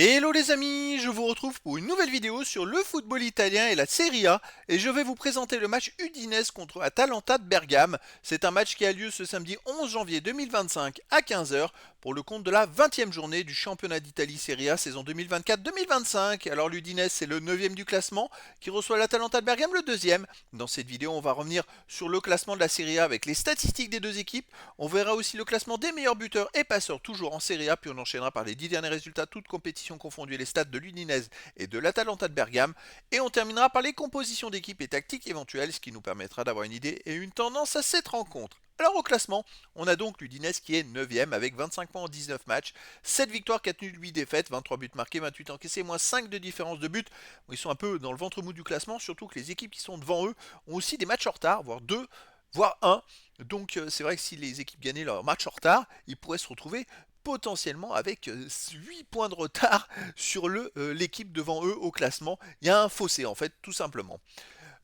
Hello les amis, je vous retrouve pour une nouvelle vidéo sur le football italien et la Serie A et je vais vous présenter le match Udinese contre Atalanta de Bergame. C'est un match qui a lieu ce samedi 11 janvier 2025 à 15 heures pour le compte de la 20e journée du championnat d'Italie Serie A saison 2024-2025. Alors l'Udinese c'est le 9e du classement qui reçoit l'Atalanta de Bergame le 2e. Dans cette vidéo on va revenir sur le classement de la Serie A avec les statistiques des deux équipes. On verra aussi le classement des meilleurs buteurs et passeurs toujours en Serie A puis on enchaînera par les 10 derniers résultats toutes compétitions confondues les stats de l'Udinese et de l'Atalanta de Bergame. Et on terminera par les compositions d'équipe et tactiques éventuelles, ce qui nous permettra d'avoir une idée et une tendance à cette rencontre. Alors au classement, on a donc l'Udinese qui est 9ème avec 25 points en 19 matchs, 7 victoires, 4 nuls, 8 défaites, 23 buts marqués, 28 encaissés, moins 5 de différence de but. Ils sont un peu dans le ventre mou du classement, surtout que les équipes qui sont devant eux ont aussi des matchs en retard, voire 2, voire 1. Donc c'est vrai que si les équipes gagnaient leur match en retard, ils pourraient se retrouver potentiellement avec 8 points de retard sur l'équipe devant eux au classement. Il y a un fossé en fait, tout simplement.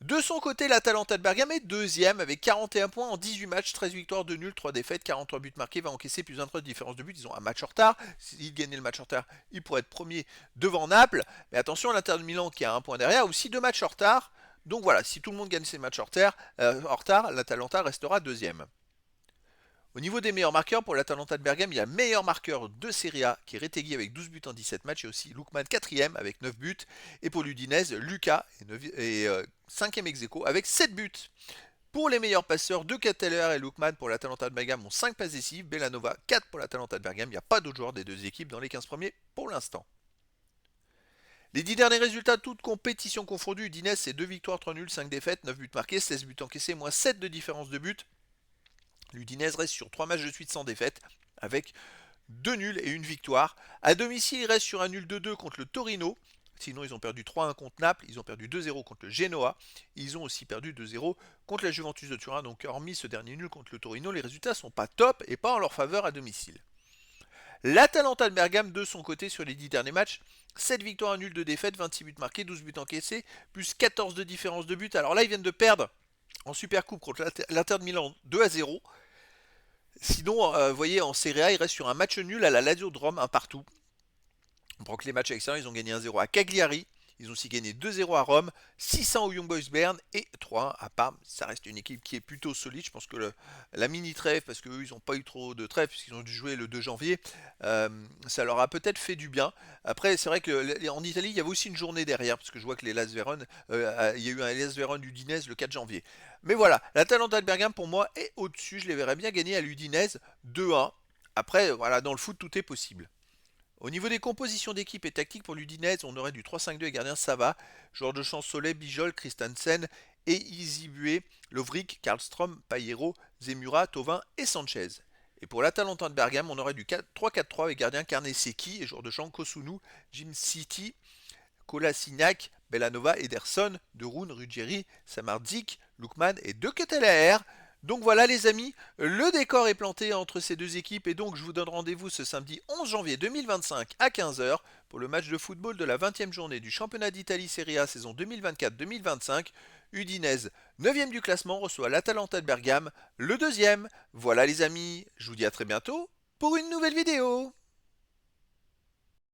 De son côté, l'Atalanta de Bergame est deuxième avec 41 points en 18 matchs, 13 victoires, 2 nuls, 3 défaites, 43 buts marqués, 20 encaissés, plus 23 de différence de but. Ils ont un match en retard. S'ils gagnaient le match en retard, ils pourraient être premiers devant Naples. Mais attention, l'Inter de Milan qui a un point derrière, aussi 2 matchs en retard. Donc voilà, si tout le monde gagne ses matchs en retard, l'Atalanta restera deuxième. Au niveau des meilleurs marqueurs, pour l'Atalanta de Bergame, il y a meilleur marqueur de Serie A qui est Retegui avec 12 buts en 17 matchs et aussi Lookman 4ème avec 9 buts. Et pour l'Udinese, Lucas est 5ème ex aequo avec 7 buts. Pour les meilleurs passeurs, De Ketteler et Lookman pour l'Atalanta de Bergame ont 5 passes décisives, Bellanova 4 pour l'Atalanta de Bergame. Il n'y a pas d'autres joueurs des deux équipes dans les 15 premiers pour l'instant. Les 10 derniers résultats, toutes compétitions confondues, Udinese c'est 2 victoires, 3 nuls, 5 défaites, 9 buts marqués, 16 buts encaissés, moins 7 de différence de but. L'Udinese reste sur 3 matchs de suite sans défaite, avec 2 nuls et une victoire. À domicile, il reste sur un nul 2-2 contre le Torino. Sinon, ils ont perdu 3-1 contre Naples, ils ont perdu 2-0 contre le Genoa. Ils ont aussi perdu 2-0 contre la Juventus de Turin. Donc, hormis ce dernier nul contre le Torino, les résultats sont pas top et pas en leur faveur à domicile. L'Atalanta de Bergame, de son côté, sur les 10 derniers matchs, 7 victoires, 1 nul, 2 défaites, 26 buts marqués, 12 buts encaissés, plus 14 de différence de but. Alors là, ils viennent de perdre en Supercoupe contre l'Inter de Milan 2-0. Sinon, vous voyez, en Serie A, il reste sur un match nul à la Lazio de Rome, un partout. On prend que les matchs extérieurs, ils ont gagné 1-0 à Cagliari, ils ont aussi gagné 2-0 à Rome, 600 au Young Boys Bern et 3-1 à Parme. Ça reste une équipe qui est plutôt solide. Je pense que la mini-trêve, parce qu'eux, ils n'ont pas eu trop de trêve, puisqu'ils ont dû jouer le 2 janvier, ça leur a peut-être fait du bien. Après, c'est vrai qu'en Italie, il y avait aussi une journée derrière, parce que je vois que les Las Vérone, il y a eu un Las Vérone Udinese le 4 janvier. Mais voilà, l'Atalanta de Bergame, pour moi, est au-dessus. Je les verrais bien gagner à l'Udinese 2-1. Après, voilà, dans le foot, tout est possible. Au niveau des compositions d'équipe et tactiques pour l'Udinese, on aurait du 3-5-2 et gardien Sava, joueur de champ Soleil, Bijol, Christensen et Izibue, Lovric, Karlstrom, Payero, Zemura, Tovin et Sanchez. Et pour l'Atalanta de Bergame, on aurait du 3-4-3 avec gardien Carnesecchi et joueur de champ Kosunu, Jim City, Kolasinac, Bellanova, Ederson, De Roon, Ruggieri, Samardzik, Lukman et De Ketelaer. Donc voilà les amis, le décor est planté entre ces deux équipes et donc je vous donne rendez-vous ce samedi 11 janvier 2025 à 15 heures pour le match de football de la 20e journée du championnat d'Italie Serie A saison 2024-2025. Udinese, 9e du classement, reçoit l'Atalanta de Bergame, le deuxième. Voilà les amis, je vous dis à très bientôt pour une nouvelle vidéo.